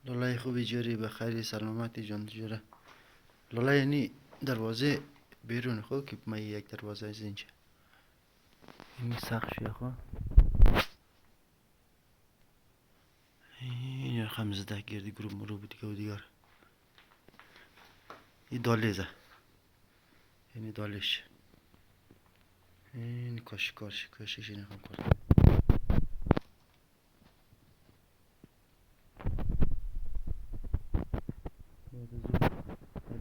لالای خوبی جوری به خیری سلامتی جان جوره. لالا یعنی دروازه بیرون خو که ما یک دروازه از اینجا این سقفی خو این خمزده گردی گروه مرو دیگه و دیگر این دالیزه یعنی دالش این کاشش این خم کرد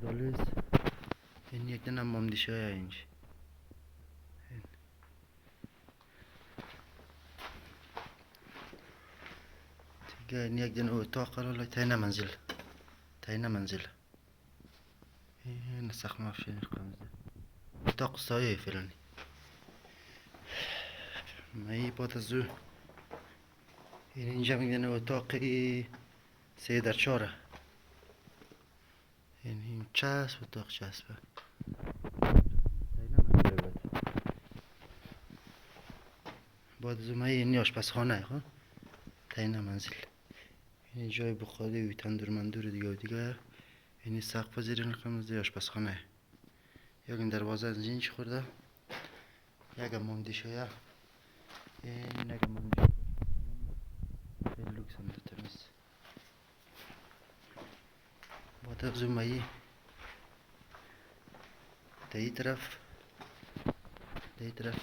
دالیز این یک دنم ممدیشه های اینجا دیگه این یک دن اتاق قرار تاینه منزل این سخت مافشین خمزده اتاق سایه فلانی ما ای باتزو این اینجا میگن اتاقی 3 در 4 این چسب اتاق چسبه بعد از ما این آشپزخانه ها تاینه منزل این جای بخاری و تندور مندور دیگه و دیگه این سقف زیر نقمزده آشپزخانه یک دروازه از اینج خورده یک مندیشویه این یک مندیشویه خیلی لوکس هم دو تمیز با تبزو مایی دی طرف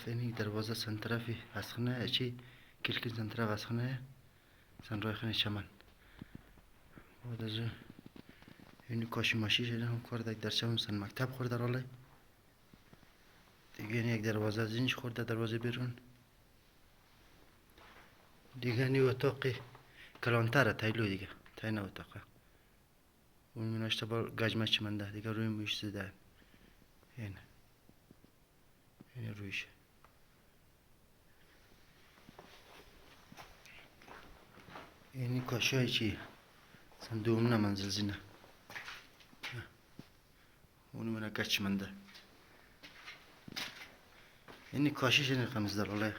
این دروازه سن طرفی از خانه چی کلکن سن طرف از خانه سن رای خانه چمن بعد از این کاشی ماشی شده هم کرده در چمن سن مکتب خورده راله دیگه این یک دروازه از اینج خورده دروازه بیرون دیگه این اتاقی کلانتره تایلو دیگه تاینه اتاقه اون مناشته با گجمه چمنده دیگه روی موش زده اینه این رویشه اینی کاشی های چی سن دومنه منزل زینه اونو منه گچ منده اینی کاشیش این خمزده راله